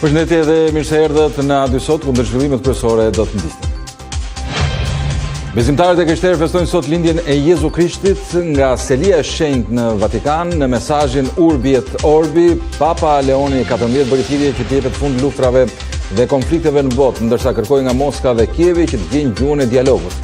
Përshëndetje dhe mirë se erdhët në A2 Sot, ku ndër zhvillimet kryesore do të ndisni. Besimtarët e krishterë festojnë sot lindjen e Jezu Krishtit nga selia e shenjtë në Vatikan. Në mesazhin Urbi et Orbi, Papa Leoni XIV bëri thirrje që të jepet fund luftrave dhe konflikteve në botë, ndërsa kërkoi nga Moska dhe Kievi që të gjejnë gjuhën e dialogut.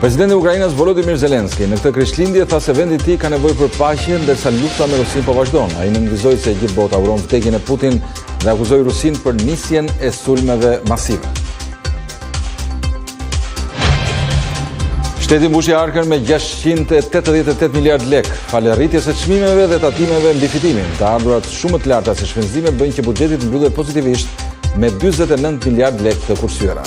Presidenti i Ukrainës Volodymyr Zelensky në këtë Krishtlindje tha se vendi i tij ka nevojë për paqe, ndërsa lufta me Rusin po vazhdon. Ai nënvizoi se gjithë bota uron vdekjen e Putin dhe akuzoi Rusin për nisjen e sulmeve masive. Shteti mbushi arkën me 688 miliard lek, falë rritjes së çmimeve dhe tatimeve mbi fitimin. Të ardhurat shumë të larta si shpenzime bëjnë që buxheti të mbyllet pozitivisht me 49 miliard lek të kursyer.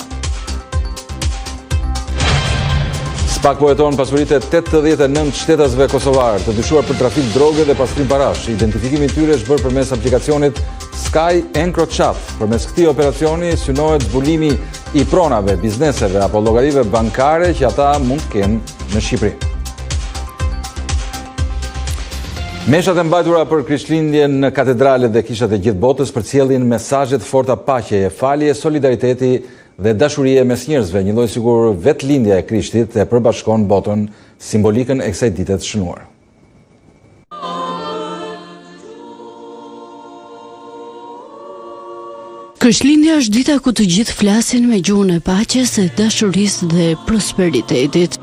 SPAK po heton pasuritë e 89 shtetasve kosovar të dyshuar për trafik droge dhe pastrim parash. Identifikimi i tyre është bërë përmes aplikacionit Sky EncroChat. Përmes këtij operacioni synohet zbulimi i pronave, bizneseve apo llogarive bankare që ata mund të kenë në Shqipëri. Meshat e mbajtura për Krishtlindjen në katedralet dhe kishat e gjithë botës përcjellin mesazhe të forta paqeje, falje, solidariteti dhe dashurie mes njerëzve, një lloj sigur vetlindja e Krishtit e përbashkon botën, simbolikën e kësaj dite të shënuar. Krishtlindja është dita ku të gjithë flasin me gjuhën e paqes, së dashurisë dhe prosperitetit.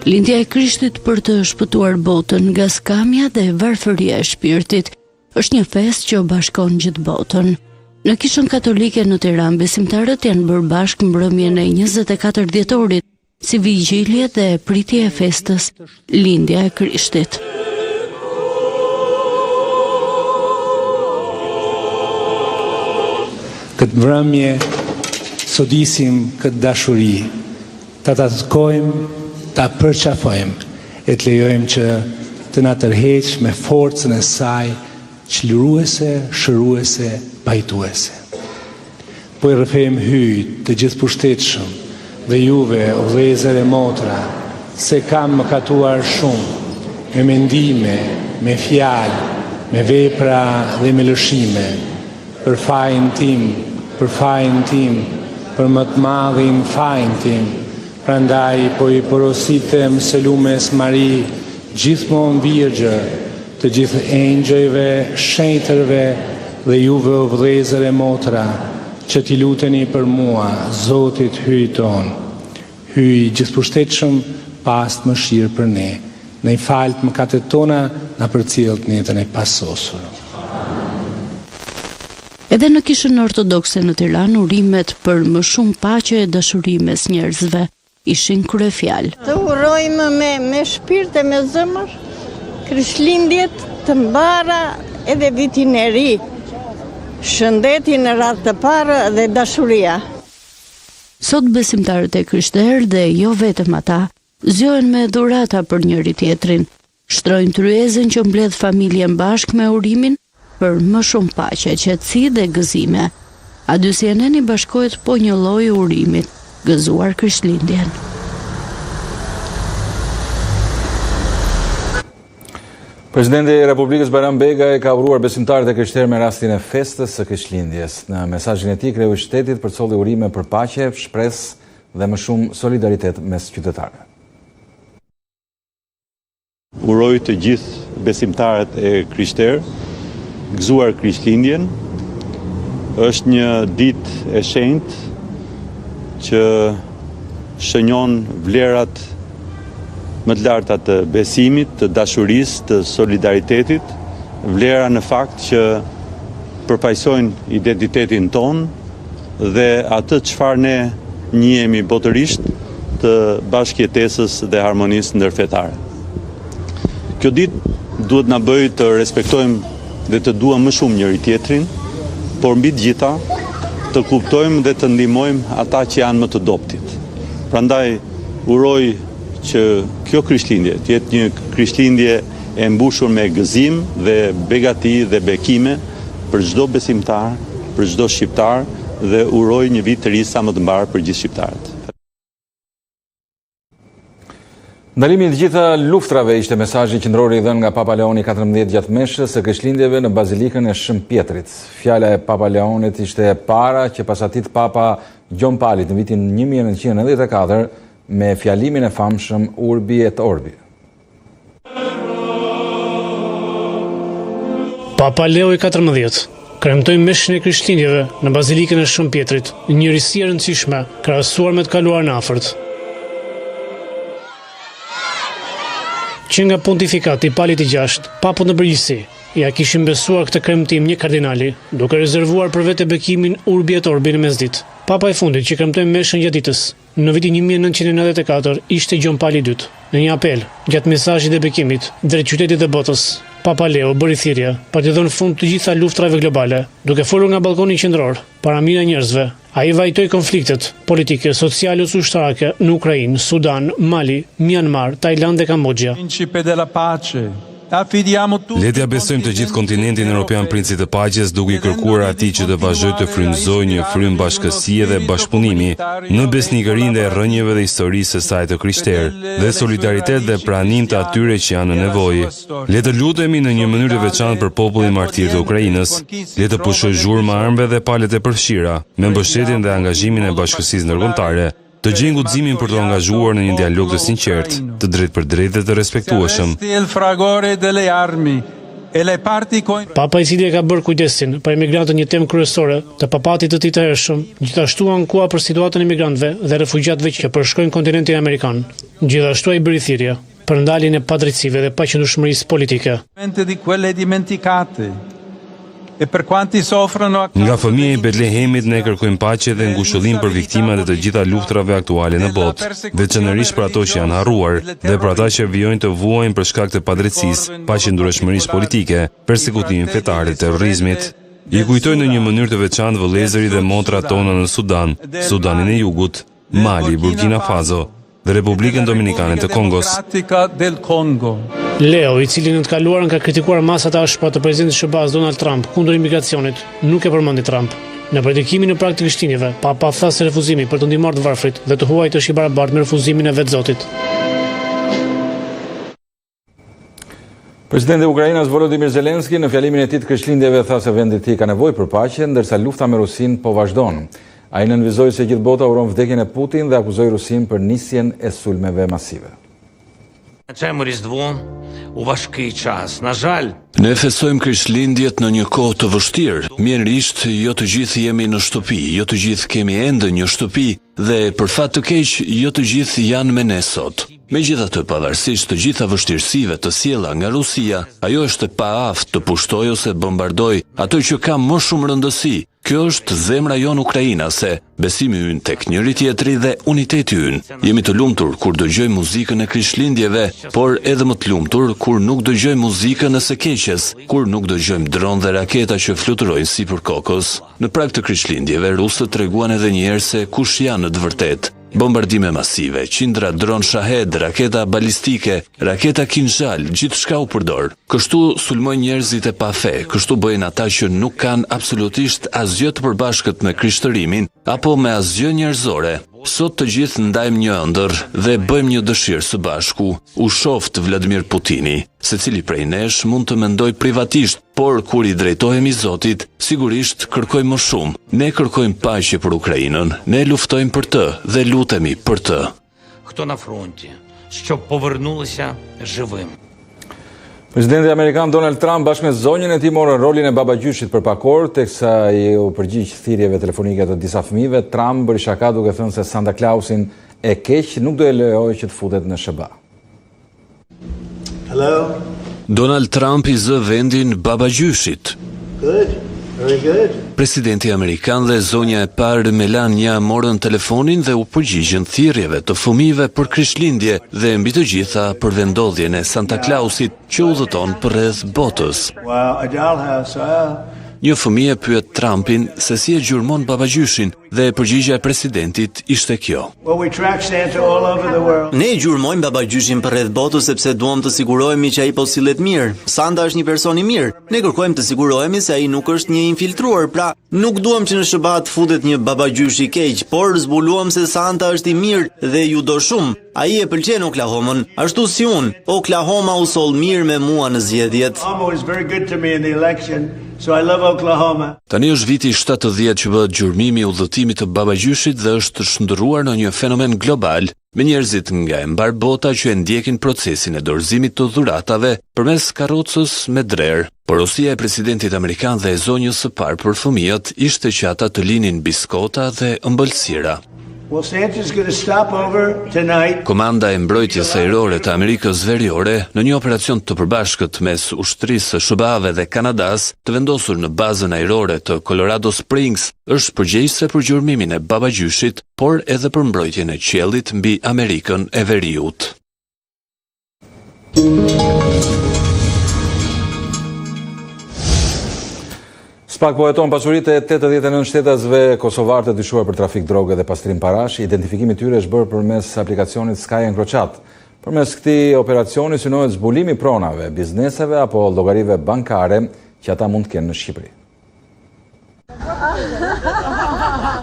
Lindja e Krishtit për të shpëtuar botën nga skamja dhe varfëria e shpirtit është një festë që bashkon gjithë botën. Në Kishën Katolike në Tiranë, besimtarët janë bërë bashkë mbrëmjen e 24 dhjetorit si vigjilje dhe pritje e festës Lindja e Krishtit. Këtë mbrëmje sodisim këtë dashuri, ta tatkojmë, ta përqafojmë e të lejojmë që të na tërheqë me forcën e saj çliruese, shëruese, pajtuese. Po i rrëfejmë hyjt të gjithë pushtetshëm dhe juve, o vëllezër e motra, se kam mëkatuar shumë, me mendime, me fjalë, me vepra dhe me lëshime, për fajin tim, për më të madhin fajin tim. Prandaj po i porositem së lumes Mari, gjithmonë virgjër, të gjithë engjëjve, shenjtërve dhe juve o vëllezër e motra, që t'i luteni për mua, Zotit hyj ton. Hyj gjithëpushtetshëm, pas të mëshirë për ne. Në i falët mëkatet tona, na përcjell në jetën e pasosur. Edhe në Kishën Ortodokse në Tiranë, urimet për më shumë paqe e dashuri mes njerëzve ishin kryefjalë. Të urojmë me shpirt e me zemër, Krishtlindjet të mbara edhe vitin e ri, shëndetin në radhë të parë dhe dashuria. Sot besimtarët e krishterë dhe jo vetëm ata, zgjohen me dhurata për njëri tjetrin, shtrojnë tryezën që mbledh familjen bashkë me urimin për më shumë paqe, qetësi dhe gëzime. A2 CNN bashkohet po një lloj urimit, gëzuar Krishtlindjen. Presidenti i Republikës Bayram Bega e ka uruar besimtarët e krishterë me rastin e festës së Krishtlindjes. Në mesazhin e tij, kreu i shtetit përcolli urime për paqe, shpresë dhe më shumë solidaritet mes qytetarëve. Uroj të gjithë besimtarët e krishterë gëzuar Krishtlindjen. Është një ditë e shenjtë që shënjon vlerat më të larta të besimit, të dashurisë, të solidaritetit, vlera në fakt që përfaqësojnë identitetin ton dhe atë çfarë ne njihemi botërisht të bashkëjetesës dhe harmonisë ndërfetare. Kjo ditë duhet na bëjë të respektojmë dhe të duam më shumë njëri tjetrin, por mbi të gjitha të kuptojmë dhe të ndihmojmë ata që janë më të dobtit. Prandaj uroj që kjo Krishtlindje të jetë një Krishtlindje e mbushur me gëzim dhe begati dhe bekime për çdo besimtar, për çdo shqiptar dhe uroj një vit të ri sa më të mbar për gjithë shqiptarët. Ndalimi i të gjitha luftrave ishte mesazhi qendror i dhënë nga Papa Leoni XIV gjatë meshës së Krishtlindjeve në Bazilikën e Shëmpjetrit. Fjala e Papa Leonit ishte e para që pasatit Papa Gjon Palit në vitin 1994 me fjalimin e famshëm Urbi et Orbi. Papa Leo XIV kremtoi meshën e Krishtlindjeve në Bazilikën e Shëmpjetrit, një njërisi e rëndësishme krahasuar me të kaluarën afërt. Që nga pontifikati i Palit VI, papët në përgjithësi ja kishin besuar këtë kremtim një kardinali, duke rezervuar për vete bekimin Urbi et Orbi në mesditë. Papa i fundit që kremtoi meshën gjatë ditës në vitin 1994 ishte Gjon Pali II. Në një apel gjatë mesazhit të bekimit drejt qytetit dhe botës, Papa Leo bëri thirrje për të dhënë fund të gjitha luftrave globale, duke folur nga balkoni qendror para mijëra njerëzve. Ai vajtoi konfliktet politike, sociale ose ushtarake në Ukrainë, Sudan, Mali, Myanmar, Tajland dhe Kambodja. Le t'ja besojmë të gjithë kontinentin evropian princit të paqes, duke i kërkuar atij që të vazhdojë të frymëzojë një frym bashkësie dhe bashkëpunimi në besnikërinë dhe rrënjeve dhe historisë së saj të krishterë, dhe solidaritet dhe pranim të atyre që janë në nevojë. Le të lutemi në një mënyrë të veçantë për popullin martir të Ukrainës. Le të pushojë zhurma armëve dhe palët e përfshira, me mbështetjen dhe angazhimin e bashkësisë ndërkombëtare. Të gjejnë guximin për të angazhuar në një dialog të sinqert, të drejtpërdrejtë dhe të respektueshëm. Papa i cili ka bërë kujdesin për emigrantët një temë kryesore të papatit të tij të hershëm, gjithashtu ankua për situatën e emigrantëve dhe refugjatëve që përshkojnë kontinentin amerikan. Gjithashtu ai bëri thirrje për ndaljen e padrejtësive dhe paqëndrueshmërisë politike. Nga fëmia i Betlehemit ne kërkojmë paqe dhe ngushëllim për viktimat e të gjitha luftrave aktuale në botë, veçanërisht për ato që janë harruar dhe për ata që vijojnë të vuajnë për shkak të padrejtësisë, paqëndrueshmërisë politike, persekutimin fetar dhe terrorizmit. I kujtoj në një mënyrë të veçantë vëllezërit dhe motrat tona në Sudan, Sudanin e Jugut, Mali, Burkina Faso dhe Republikën Dominikane të Kongos. Leo, i cili në të kaluarën ka kritikuar masat e ashpra të presidentit shërbaz Donald Trump kundër imigracionit, nuk e përmendi Trump. Në predikimin në prag të Krishtlindjeve, Papa tha se refuzimi për të ndihmuar të varfrit dhe të huajt është i barabartë me refuzimin e vetë Zotit. Presidenti i Ukrainës Volodymyr Zelensky në fjalimin e tij të Krishtlindjeve tha se vendi i tij ka nevojë për paqe, ndërsa lufta me Rusinë po vazhdon. Ai nënvizoi se gjithë bota uron vdekjen e Putin dhe akuzoi Rusinë për nisjen e sulmeve masive. Ne festojmë Krishtlindjet në një kohë të vështirë. Mjerisht, jo të gjithë jemi në shtëpi, jo të gjithë kemi ende një shtëpi dhe për fat të keq, jo të gjithë janë me ne sot. Megjithatë, pavarësisht të gjitha vështirësive të sjella nga Rusia, ajo është e paaft të pushtojë ose bombardojë ato që ka më shumë rëndësi. Kjo është zemra jonë ukrainase, besimi ynë tek njëri tjetri dhe uniteti ynë. Jemi të lumtur kur dëgjojmë muzikën e Krishtlindjeve, por edhe më të lumtur kur nuk dëgjojmë muzikën e së keqes, kur nuk dëgjojmë dron dhe raketa që fluturojnë sipër kokës. Në prag të Krishtlindjeve, rusët treguan edhe një herë se kush janë në të vërtetë. Bombardime masive, qindra dron Shahed, raketa balistike, raketa Kinjal, gjithçka u përdor. Kështu sulmojnë njerëzit e pa fe, kështu bëjnë ata që nuk kanë absolutisht asgjë të përbashkët me krishtërimin apo me asgjë njerëzore. Sot të gjithë ndajmë një ëndër dhe bëjmë një dëshirë së bashku, u shoft Vladimir Putini. Secili prej nesh mund të mendoj privatisht, por kur i drejtohemi Zotit, sigurisht kërkojmë më shumë. Ne kërkojmë paqe për Ukrainën, ne luftojmë për të dhe lutemi për të. Хто на фронті, щоб повернулися живим. Presidenti Amerikan Donald Trump bashkë me zonjën e tij morën rolin e babagjyshit për pakor, teksa i u përgjigj thirrjeve telefonike të disa fëmijëve. Trump bëri shaka duke thënë se Santa Clausin e keq nuk do e lejojë që të futet në SBA. Donald Trump i zë vendin babagjyshit. Presidenti Amerikan dhe zonja e parë Melania morën telefonin dhe u përgjigjen thirrjeve të fëmijëve për Krishtlindje dhe mbi të gjitha për vendodhjen e Santa Clausit që udhëton përreth botës. Një fëmijë pyet Trumpin se si e gjurmon babagjyshin dhe përgjigjja e presidentit ishte kjo. Ne gjurmojmë babagjyshin për rreth botës sepse duam të sigurohemi që ai po sillet mirë. Sanda është një person i mirë. Ne kërkojmë të sigurohemi se ai nuk është një infiltruar, pra nuk duam që në SBA të futet një babagjysh i keq, por zbuluam se Santa është i mirë dhe ju do shumë. Ai e pëlqen Oklahomën, ashtu si unë. Oklahoma u soll mirë me mua në zgjedhjet. Tani është viti 70 që bëhet gjurmimi i udhëtimit të babagjyshit dhe është shndërruar në një fenomen global, me njerëzit nga e mbar bota që e ndjekin procesin e dorëzimit të dhuratave përmes karrocës me drer. Porosia e presidentit amerikan dhe e zonjës së parë për fëmijët ishte që ata të linin biskota dhe ëmbëlsira. Komanda e mbrojtjes ajrore të Amerikës Veriore në një operacion të përbashkët mes ushtrisë së SBA-ve dhe Kanadas të vendosur në bazën ajrore të Colorado Springs është përgjegjëse për gjurmimin e babagjyshit, por edhe për mbrojtjen e qiellit mbi Amerikën e Veriut. SPAK po heton pasuritë e 89 shtetasve kosovar të dyshuar për trafik droge dhe pastrim parash. Identifikimi i tyre është bërë përmes aplikacionit Sky EncroChat. Përmes këtij operacioni synohet zbulimi i pronave, bizneseve apo llogarive bankare që ata mund të kenë në Shqipëri.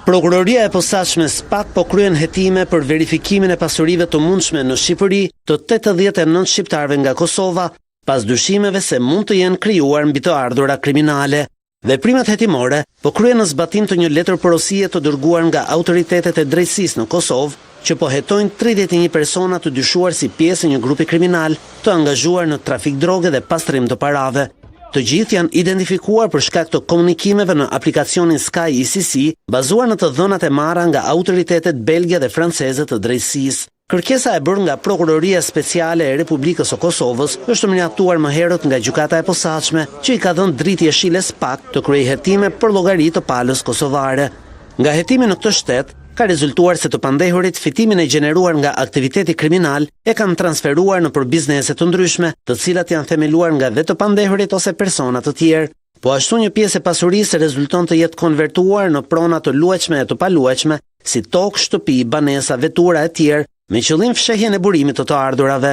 Prokuroria e posaçme SPAK po kryen hetime për verifikimin e pasurive të mundshme në Shqipëri të 89 shqiptarëve nga Kosova, pas dyshimeve se mund të jenë krijuar mbi të ardhurat kriminale. Veprimet hetimore po kryen në zbatim të një letër porosie të dërguar nga autoritetet e drejtësisë në Kosovë, që po hetojnë 31 persona të dyshuar si pjesë e një grupi kriminal të angazhuar në trafik droge dhe pastrim të parave. Të gjithë janë identifikuar për shkak të komunikimeve në aplikacionin Sky ECC, bazuar në të dhënat e marra nga autoritetet belge dhe franceze të drejtësisë. Kërkesa e bërë nga Prokuroria Speciale e Republikës së Kosovës është miratuar më herët nga gjykata e posaçme, që i ka dhënë dritë jeshile SPAK të kryejë hetime për llogari të palës kosovare. Nga hetimi në këtë shtet, ka rezultuar se të pandehurit fitimin e gjeneruar nga aktiviteti kriminal e kanë transferuar në për biznese të ndryshme, të cilat janë themeluar nga vetë të pandehurit ose persona të tjerë. Po ashtu një pjesë e pasurisë rezulton të jetë konvertuar në prona të luajshme e të paluajshme, si tokë, shtëpi, banesa, vetura e tjerë, me qëllim fshehjen e burimit të ardhurave.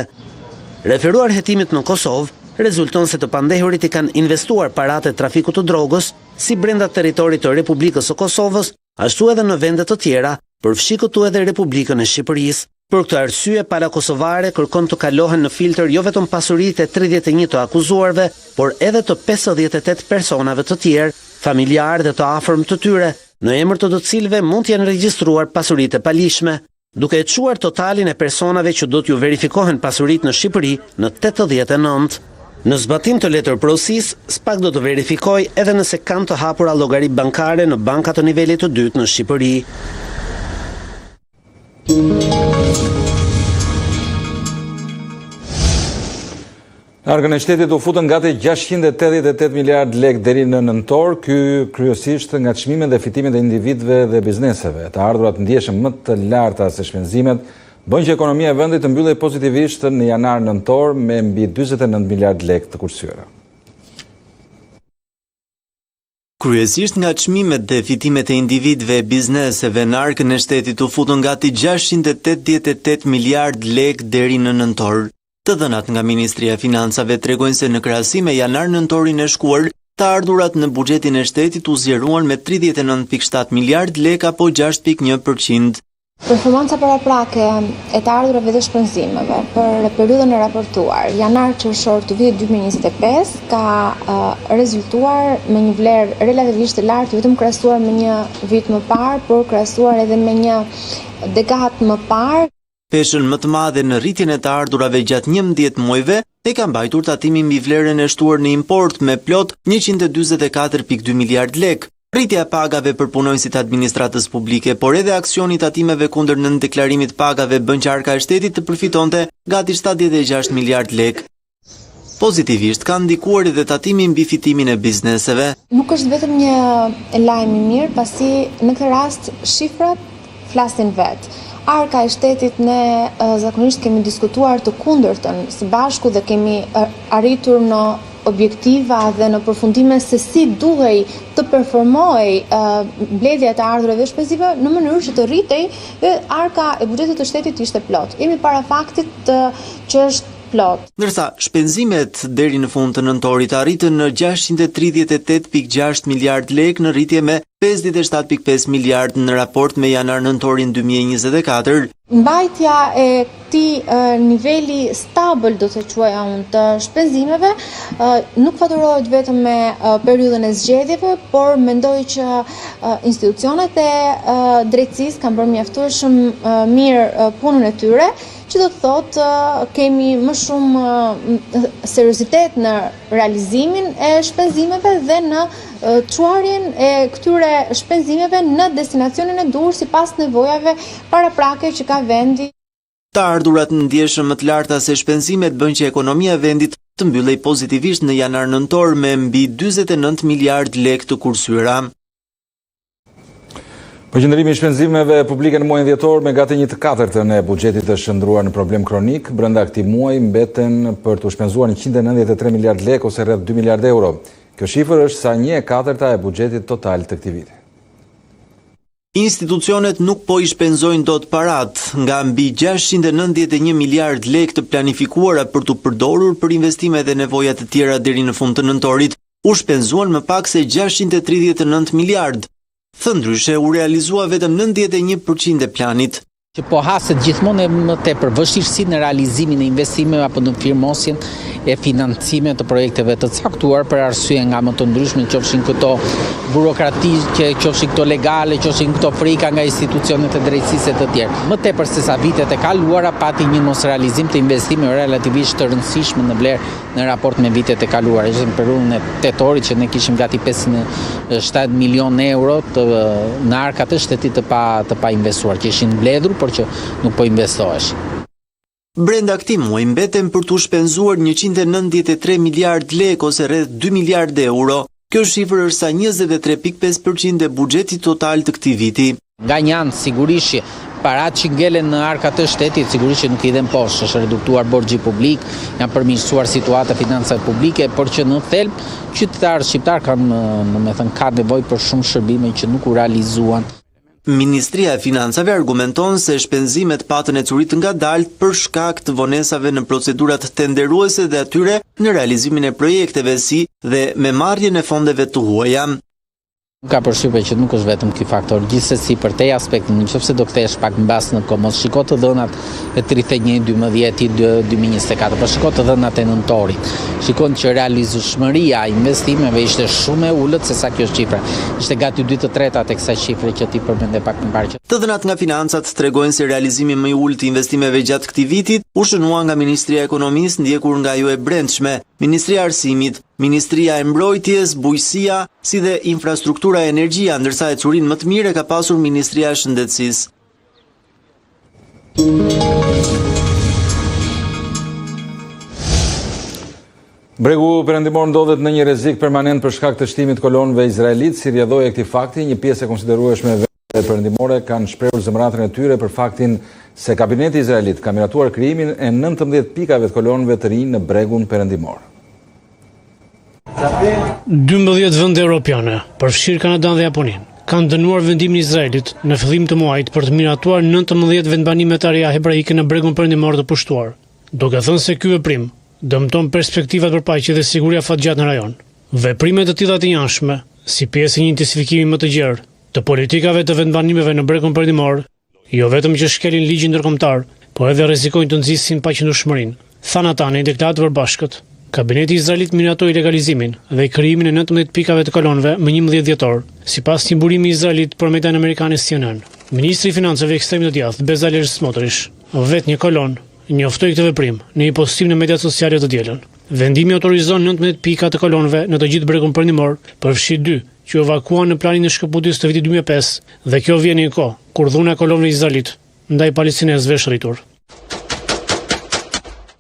Referuar hetimit në Kosovë, rezulton se të pandehurit i kanë investuar paratë e trafikut të drogës, si brenda teritorit të Republikës së Kosovës, ashtu edhe në vende të tjera, përfshi këtu edhe Republikën e Shqipërisë. Për këtë arsye, pala kosovare kërkon të kalohen në filtër jo vetëm pasuritë e 31 të akuzuarve, por edhe të 58 personave të tjerë, familjarë dhe të afërm të tyre, në emër të cilëve mund të jenë regjistruar pasuritë e palishme, duke e çuar totalin e personave që do t'ju verifikohen pasuritë në Shqipëri në 89. Në zbatim të letër porosis, SPAK do të verifikoj edhe nëse kanë të hapura llogari bankare në banka të nivelit të dytë në Shqipëri. Largën e shtetit u futën gati 688 miliard lek deri në nëntor, ky kryesisht nga çmimet dhe fitimet e individëve dhe bizneseve. Të ardhurat ndjeshëm më të larta se shpenzimet bën që ekonomia e vendit të mbyllej pozitivisht në janar-nëntor me mbi 49 miliard lek të kursyeara. Kryesisht nga çmimet dhe fitimet e individëve e bizneseve në arkën e shtetit u futën gati 688 miliard lek deri në nëntor. Të dhënat nga Ministria e Financave tregojnë se në krahasim me janar-nëntorin e shkuar, të ardhurat në buxhetin e shtetit u zgjeruan me 39.7 miliard lek apo 6.1%. Performanca paraprake e të ardhurave dhe shpenzimeve për periudhën e raportuar janar-qershor të vitit 2025 ka rezultuar me një vlerë relativisht të lartë, vetëm krahasuar me një vit më parë, por krahasuar edhe me një dekadë më parë. Peshën më të madhe në rritjen e të ardhurave gjatë 11 muajve e ka mbajtur tatimi mbi vlerën e shtuar në import me plot 144.2 miliard lek. Rritja e pagave për punonjësit administratës publike, por edhe aksioni i tatimeve kundër nëndeklarimit pagave bën që arka e shtetit të përfitonte gati 76 miliard lek. Pozitivisht ka ndikuar edhe tatimi mbi fitimin e bizneseve. Nuk është vetëm një lajm i mirë, pasi në këtë rast shifrat flasin vetë. Arka e shtetit ne zakonisht kemi diskutuar të kundërtën së bashku dhe kemi arritur në objektiva dhe në përfundime se si duhej të performoj mbledhja e ardhurave shpenzive në mënyrë që të rritej arka e buxhetit të shtetit ishte plot. Jemi para faktit që është plot. Ndërsa shpenzimet deri në fund të nëntorit arritën në 638.6 miliard lek në rritje me 57.5 miliard në raport me janar-nëntorin 2024. Mbajtja e këtij niveli stabil, do të quaja unë, të shpenzimeve nuk faturohet vetëm me periudhën e zgjedhjeve, por mendoj që institucionet e drejtësisë kanë bërë mjaftueshëm mirë punën e tyre, që do të thotë kemi më shumë seriozitet në realizimin e shpenzimeve dhe në çuarjen e këtyre shpenzimeve në destinacionin e duhur sipas nevojave paraprake që ka vendi. Të ardhurat në ndjeshëm më të larta se shpenzimet bën që ekonomia e vendit të mbyllej pozitivisht në janar-nëntor me mbi 49 miliard lek të kursyera. Përqendrimi i shpenzimeve publike në muajin dhjetor me gati 1/4 e buxhetit është shndruar në problem kronik. Brenda këtij muaji mbeten për të shpenzuar 193 miliard lek ose rreth 2 miliard euro. Kjo shifër është sa 1/4 e buxhetit total të këtij viti. Institucionet nuk po i shpenzojnë dot parat, nga mbi 691 miliard lek të planifikuara për të përdorur për investime dhe nevojat të tjera deri në fund të nëntorit, u shpenzuan më pak se 639 miliard. Thëndryshe u realizua vetëm 91% e planit. Që po haset gjithmonë më tepër vështirësi në realizimin e investimeve apo në firmosjen e financimit të projekteve të caktuar për arsye nga më të ndryshme, qofshin këto burokratike, qofshin këto legale, qofshin këto frika nga institucionet e drejtësisë e të tjerë. Më tepër se sa vitet e kaluara pati një mosrealizim të investimeve relativisht të rëndësishme në vlerë në raport me vitet e kaluara. Ishte në periudhën e tetorit që ne kishim gati 507 milion euro në arkat e shtetit të pa investuar, që ishin mbledhur por që nuk po investohesh. Brenda këtij muaji mbeten për të shpenzuar 193 miliard lek ose rreth 2 miliard euro. Kjo shifër është sa 23.5% e buxhetit total të këtij viti. Nga një anë sigurisht parat që ngelen në arkat e shtetit sigurisht që nuk i dhen poshtë, është reduktuar borxhi publik, janë përmirësuar situata financave publike, por që në thelb qytetarët shqiptar kanë nevojë për shumë shërbime që nuk u realizuan. Ministria e Financave argumenton se shpenzimet patën e curit ngadalt për shkak të vonesave në procedurat tenderuese dhe atyre në realizimin e projekteve si dhe me marrjen e fondeve të huaja. Ka përshtypje që nuk është vetëm ky faktor, gjithsesi për te aspektin, nëse do kthehesh pak mbas në komos, shiko të dhënat e 31/12/2024, por shiko të dhënat e nëntorit. Shikon që realizueshmëria e investimeve ishte shumë e ulët se sa kjo shifra. Ishte gati 2/3 e kësaj shifre që ti përmende pak më parë. Të dhënat nga financat tregojnë se realizimi më i ulët i investimeve gjatë këtij vitit u shënua nga Ministria e Ekonomisë, ndjekur nga ajo e brendshme, Ministria e Arsimit, Ministria e Mbrojtjes, Bujqësia, si dhe Infrastruktura e Energjia, ndërsa e curin më të mirë e ka pasur Ministria e Shëndetësisë. Bregu perëndimor ndodhet në një rrezik permanent për shkak të shtimit kolonëve izraelit. Si rrjedhoi këtij fakti, një pjesë e konsiderueshme e vendeve perëndimore kanë shprehur zemratën e tyre për faktin se kabineti izraelit ka miratuar krijimin e 19 pikave të kolonëve të rinj në bregun perëndimor. 12 vende europiane, përfshirë Kanadan dhe Japonin, kanë dënuar vendimin e Izraelit në fillim të muajit për të miratuar 19 vendbanime të reja hebraike në bregun perëndimor të pushtuar, duke thënë se ky veprim dëmton perspektivat për paqe dhe siguri afatgjatë në rajon. Veprime të tilla të njëanshme, si pjesë e një intensifikimi më të gjerë të politikave të vendbanimeve në bregun perëndimor, jo vetëm që shkelin ligjin ndërkombëtar, por edhe rrezikojnë të nxisin paqëndrueshmërinë, thanë ata në një deklaratë të përbashkët. Kabineti izraelit miratoi legalizimin dhe krijimin e 19 pikave të kolonëve më 11 dhjetor, sipas një burimi izraelit për median amerikane CNN. Ministri i Financave ekstrem të djathtë Bezalel Smotrich, vetë një kolon, njoftoi këtë veprim në një postim në mediat sociale të dielën. Vendimi autorizon 19 pika të kolonëve në të gjithë bregun perëndimor, përfshi 2 që evakuan në planin e shkëputjes të vitit 2005 dhe kjo vjen në një kohë kur dhuna e kolonëve izraelit ndaj palestinezëve është rritur.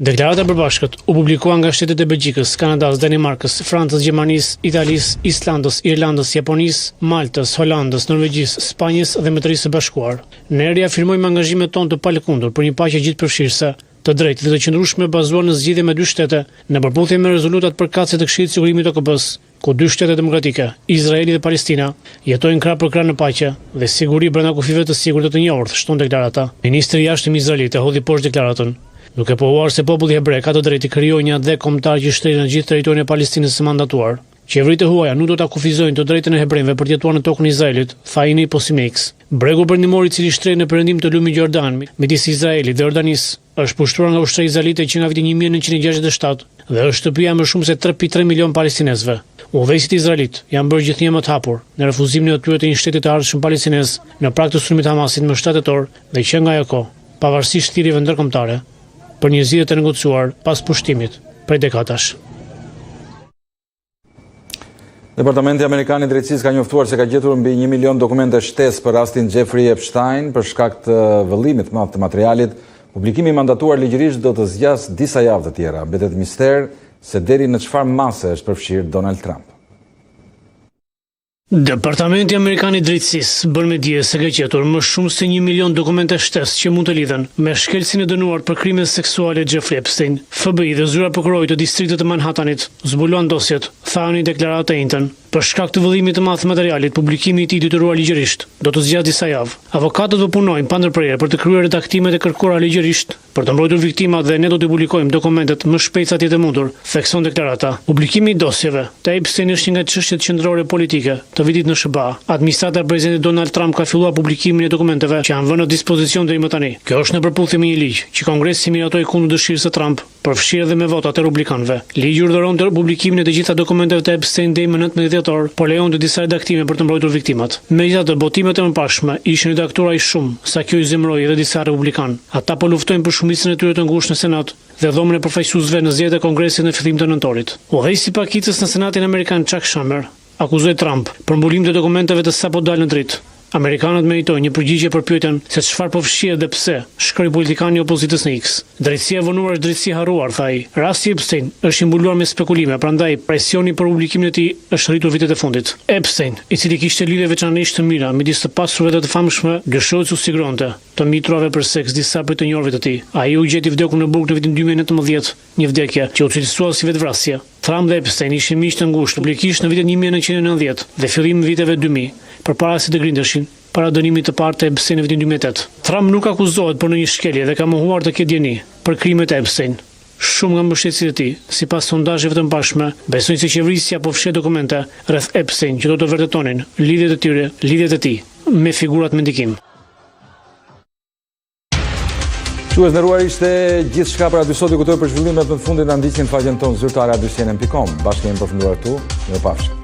Deklarata e përbashkët u publikua nga shtetet e Belgjikës, Kanadas, Danimarkës, Francës, Gjermanisë, Italisë, Islandës, Irlandës, Japonisë, Maltës, Holandës, Norvegjisë, Spanjës dhe Mbretërisë së Bashkuar. Ne riafirmojmë angazhimet tonë të palëkundur për një paqe gjithëpërfshirëse të drejtë dhe të qëndrueshme bazuar në zgjidhje me 2 shtete, në përputhje me rezolutat përkatëse të Këshillit të Sigurimit të OKB-s, ku 2 shtete demokratike, Izraeli dhe Palestina, jetojnë krah për krah në paqe dhe siguri brenda kufive të sigurt të njohur, shton deklarata. Ministri i jashtëm izraelit e hodhi poshtë deklaratën, duke pohuar se populli hebreu ka të drejtë të krijojë një atë kombëtar që shtrin në gjithë territorin e Palestinës së mandatuar. Qeveritë huaja nuk do ta kufizojnë të drejtën e hebrejve për të jetuar në tokën e Izraelit, tha Ini Posimix. Bregu perëndimor i cili shtren në perëndim të lumit Jordan, midis Izraelit dhe Jordanisë, është pushtruar nga ushtria izraelite që nga viti 1967 dhe është shtëpia më shumë se 3.3 milion palestinezëve. Udhëheqësit izraelit janë bërë gjithnjë më të hapur në refuzimin e tyre të një shteti të ardhshëm palestinez në prag të sulmit Hamasit më 7 tetor dhe që nga ajo kohë, pavarësisht thirrjeve ndërkombëtare, për një zgjidhje të negociuar pas pushtimit prej dekadash. Departamenti Amerikan i Drejtësisë ka njoftuar se ka gjetur mbi 1 milion dokumente shtesë për rastin Jeffrey Epstein për shkak të vëllimit të madh të materialit. Publikimi i mandatuar ligjërisht do të zgjasë disa javë të tjera. Mbetet mister se deri në çfarë mase është përfshirë Donald Trump. Departamenti Amerikan i Drejtësisë bën me dije se ka gjetur më shumë se 1 milion dokumente shtesë që mund të lidhen me shkelsin e dënuar për krime seksuale Jeffrey Epstein. FBI dhe zyra prokurorit të distriktit të Manhattanit zbuluan dosjet, thanë në deklaratë e njëjtën. Për shkak të vëllimit të madh të materialit, publikimi i tij detyruar ligjërisht do të zgjasë disa javë. Avokatët do punojnë pa ndërprerje për të kryer redaktimet e kërkuara ligjërisht për të mbrojtur viktimat dhe ne do të publikojmë dokumentet më shpejt sa të mundur, thekson deklarata. Publikimi i dosjeve të Epstein është një nga çështjet qendrore politike të vitit në SBA. Administrata e presidentit Donald Trump ka filluar publikimin e dokumenteve që janë vënë në dispozicion deri më tani. Kjo është në përputhje me një ligj që Kongresi miratoi kundër dëshirës së Trump, përfshirë dhe me votat e republikanëve. Ligji urdhëron të publikimin e të gjitha dokumenteve të Epstein deri më 19 por lejon të disa redaktime për të mbrojtur viktimat. Megjithatë, botimet e mëparshme ishin redaktuara shumë, sa kjo i zemroi edhe disa republikanë. Ata po luftojnë për shumicën e tyre të ngushtë në Senat dhe dhomën e përfaqësuesve në zgjedhjet e Kongresit në fillim të nëntorit. Udhëheqësi i pakicës në Senatin Amerikan Chuck Schumer akuzoi Trump për mbulim të dokumenteve të sapo dalë në dritë. Amerikanët meritojnë një përgjigje për pyetjen se çfarë po fshihet dhe pse, shkroi politikani i opozitës në X. Drejtësia e vonuar është drejtësi harruar, tha ai. Rasti Epstein është i mbuluar me spekulime, prandaj presioni për publikimin e tij është rritur vitet e fundit. Epstein, i cili kishte lidhje veçanërisht të mira midis të pasurve dhe të famshme, dëshohet u sigronte të mitrave për seks disa prej të njohurve të tij. Ai u gjeti vdekur në burg në vitin 2019, një vdekje që u cilësua si vetvrasje. Trump dhe Epstein ishin miq të ngushtë publikisht në vitin 1990 dhe fillimin e viteve 2000, përpara se të grindeshin, para dënimit të parë të Epstein në vitin 2008. Trump nuk akuzohet për ndonjë shkelje dhe ka mohuar të ketë dieni për krimet e Epstein. Shumë nga mbështetësit e tij, sipas sondazheve të mëparshme, besojnë se qeverisja po fshet dokumente rreth Epstein që do të vërtetonin lidhjet e tij me figurat me ndikim. Shues nderuar, ishte gjithçka për aty sot. Ju kujtoj për zhvillimet më të fundit na ndiqni në faqen tonë zyrtare adycnn.com. Bashkë jemi përfunduar këtu. Mirupafshim.